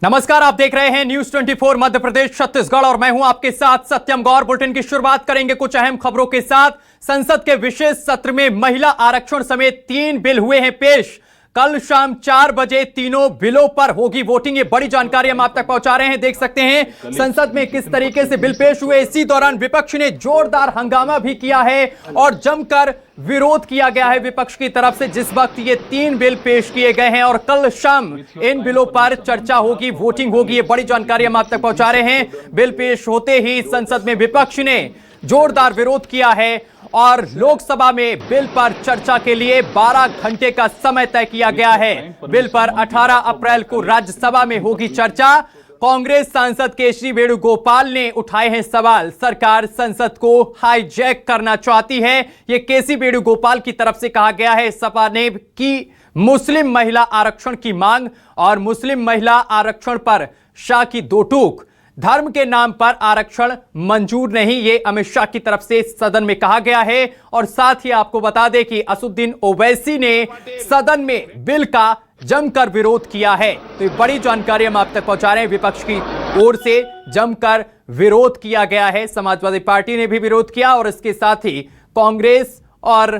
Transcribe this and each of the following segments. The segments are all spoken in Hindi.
नमस्कार, आप देख रहे हैं न्यूज 24 मध्य प्रदेश छत्तीसगढ़ और मैं हूं आपके साथ सत्यम गौर। बुलेटिन की शुरुआत करेंगे कुछ अहम खबरों के साथ। संसद के विशेष सत्र में महिला आरक्षण समेत 3 बिल हुए हैं पेश। कल शाम 4 बजे तीनों बिलों पर होगी वोटिंग। ये बड़ी जानकारी हम आप तक पहुंचा रहे हैं। देख सकते हैं संसद में किस तरीके से बिल पेश हुए। इसी दौरान विपक्ष ने जोरदार हंगामा भी किया है और जमकर विरोध किया गया है विपक्ष की तरफ से, जिस वक्त ये 3 बिल पेश किए गए हैं और कल शाम इन बिलों पर चर्चा होगी, वोटिंग होगी। ये बड़ी जानकारी हम आप तक पहुंचा रहे हैं। बिल पेश होते ही संसद में विपक्ष ने जोरदार विरोध किया है और लोकसभा में बिल पर चर्चा के लिए 12 घंटे का समय तय किया गया है। बिल पर 18 अप्रैल को राज्यसभा में होगी चर्चा। कांग्रेस सांसद केशरी वेणुगोपाल ने उठाए हैं सवाल। सरकार संसद को हाईजैक करना चाहती है, यह केसी वेणुगोपाल की तरफ से कहा गया है। सपा ने की मुस्लिम महिला आरक्षण की मांग और मुस्लिम महिला आरक्षण पर शाह की दो टूक। धर्म के नाम पर आरक्षण मंजूर नहीं, ये अमित शाह की तरफ से सदन में कहा गया है। और साथ ही आपको बता दें कि असदुद्दीन ओवैसी ने सदन में बिल का जमकर विरोध किया है। तो ये बड़ी जानकारी हम आप तक पहुंचा रहे हैं। विपक्ष की ओर से जमकर विरोध किया गया है। समाजवादी पार्टी ने भी विरोध किया और इसके साथ ही कांग्रेस और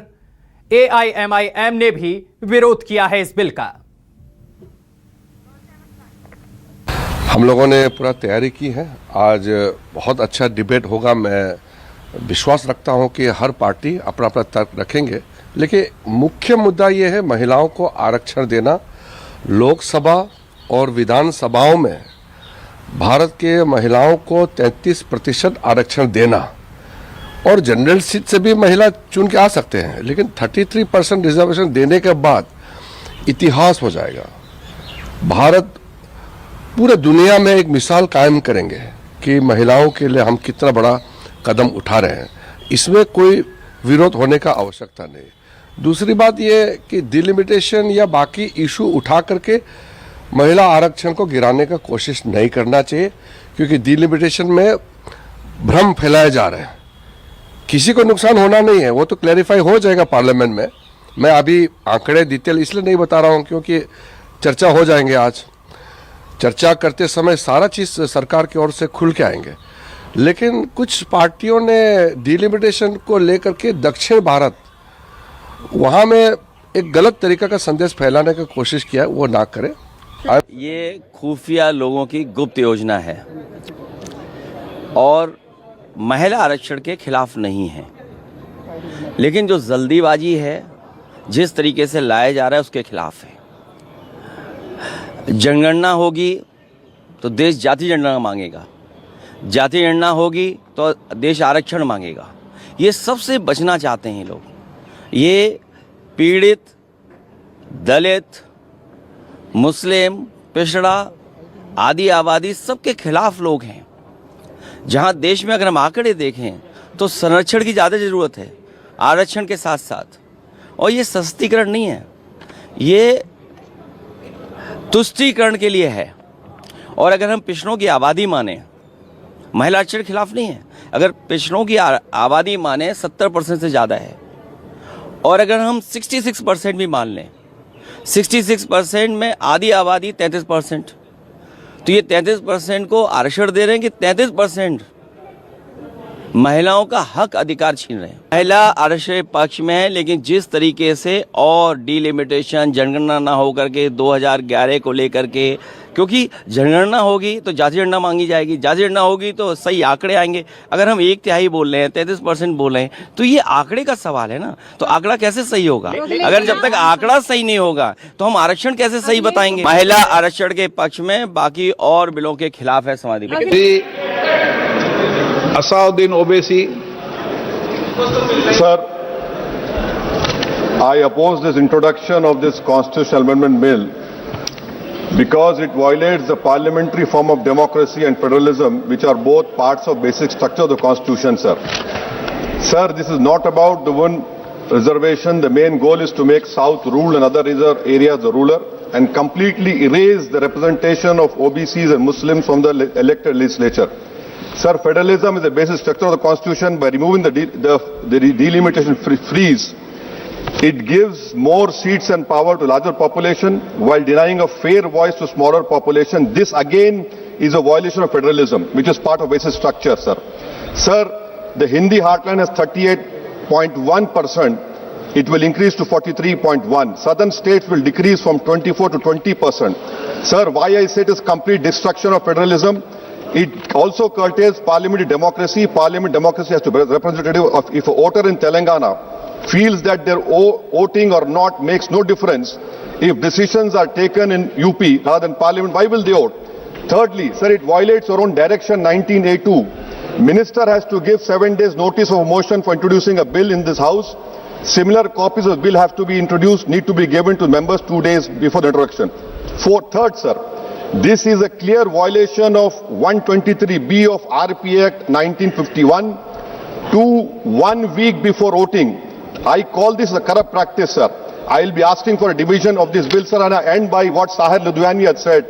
AIMIM ने भी विरोध किया है इस बिल का। हम लोगों ने पूरा तैयारी की है। आज बहुत अच्छा डिबेट होगा। मैं विश्वास रखता हूं कि हर पार्टी अपना अपना तर्क रखेंगे, लेकिन मुख्य मुद्दा ये है महिलाओं को आरक्षण देना। लोकसभा और विधानसभाओं में भारत के महिलाओं को 33% आरक्षण देना और जनरल सीट से भी महिला चुन के आ सकते हैं, लेकिन 33% रिजर्वेशन देने के बाद इतिहास हो जाएगा। भारत पूरे दुनिया में एक मिसाल कायम करेंगे कि महिलाओं के लिए हम कितना बड़ा कदम उठा रहे हैं। इसमें कोई विरोध होने का आवश्यकता नहीं। दूसरी बात यह कि डिलिमिटेशन या बाकी इशू उठा करके महिला आरक्षण को गिराने का कोशिश नहीं करना चाहिए, क्योंकि डिलिमिटेशन में भ्रम फैलाए जा रहे हैं। किसी को नुकसान होना नहीं है, वो तो क्लैरिफाई हो जाएगा पार्लियामेंट में। मैं अभी आंकड़े डिटेल इसलिए नहीं बता रहा हूँ क्योंकि चर्चा हो जाएंगे। आज चर्चा करते समय सारा चीज़ सरकार की ओर से खुल के आएंगे, लेकिन कुछ पार्टियों ने डिलिमिटेशन को लेकर के दक्षिण भारत वहाँ में एक गलत तरीका का संदेश फैलाने की कोशिश किया, वो ना करें। ये खुफिया लोगों की गुप्त योजना है और महिला आरक्षण के खिलाफ नहीं है, लेकिन जो जल्दीबाजी है, जिस तरीके से लाया जा रहा है, उसके खिलाफ है। जनगणना होगी तो देश जाति जनगणना मांगेगा, जाति जनगणना होगी तो देश आरक्षण मांगेगा। ये सबसे बचना चाहते हैं लोग। ये पीड़ित, दलित, मुस्लिम, पिछड़ा, आदि आबादी सबके खिलाफ लोग हैं। जहां देश में अगर हम आंकड़े देखें तो संरक्षण की ज़्यादा ज़रूरत है आरक्षण के साथ साथ। और ये सशक्तिकरण नहीं है, ये तुष्टीकरण के लिए है। और अगर हम पिछड़ों की आबादी माने, महिला आरक्षण के खिलाफ नहीं है, अगर पिछड़ों की आबादी माने 70% से ज़्यादा है, और अगर हम 66% भी मान लें, 66% में आधी आबादी 33%, तो ये 33% को आरक्षण दे रहे हैं कि 33% महिलाओं का हक अधिकार छीन रहे हैं। महिला आरक्षण पक्ष में है, लेकिन जिस तरीके से और डिलिमिटेशन जनगणना ना हो करके 2011 को लेकर के, क्योंकि जनगणना होगी तो जाति जनगणना मांगी जाएगी, जाति जनगणना होगी तो सही आंकड़े आएंगे। अगर हम 1/3 बोल रहे हैं, 33% बोल रहे हैं, तो ये आंकड़े का सवाल है ना। तो आंकड़ा कैसे सही होगा? अगर जब तक आंकड़ा सही नहीं होगा तो हम आरक्षण कैसे सही बताएंगे? महिला आरक्षण के पक्ष में, बाकी और बिलों के खिलाफ है Samajwadi party. Asauddin Owaisi. Sir, I oppose this introduction of this constitutional amendment bill because it violates the parliamentary form of democracy and federalism, which are both parts of basic structure of the constitution, sir. Sir, this is not about the one reservation. The main goal is to make South rule and other areas the ruler and completely erase the representation of OBCs and Muslims from the elected legislature. Sir, federalism is the basic structure of the constitution. By removing the delimitation freeze, It gives more seats and power to larger population while denying a fair voice to smaller population. This again is a violation of federalism, which is part of basic structure, sir. Sir, the Hindi heartland has 38.1%. It will increase to 43.1. Southern states will decrease from 24 to 20%. Sir, why I say it is complete destruction of federalism? It also curtails parliamentary democracy. Parliament democracy has to be representative of, if a voter in Telangana feels that their voting or not makes no difference, if decisions are taken in UP rather than parliament, why will they vote? Thirdly, sir, it violates our own direction 19A2. Minister has to give 7 days notice of motion for introducing a bill in this house. Similar copies of the bill have to be introduced, need to be given to members 2 days before the introduction. Third, sir, this is a clear violation of 123B of RPA Act 1951 to 1 week before voting. I call this a corrupt practice, sir. I will be asking for a division of this bill, sir, and I end by what Sahir Ludhiani had said.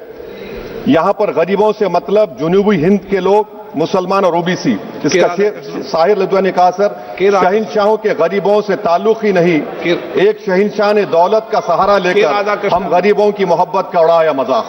यहाँ पर गरीबों से मतलब जुनूबी हिंद के लोग, मुसलमान और ओबीसी, इसका साहिर लुधियानी ने कहा सर, शहंशाहों के गरीबों से ताल्लुक ही नहीं, एक शहंशाह ने दौलत का सहारा लेकर हम गरीबों की मोहब्बत का उड़ाया मजाक।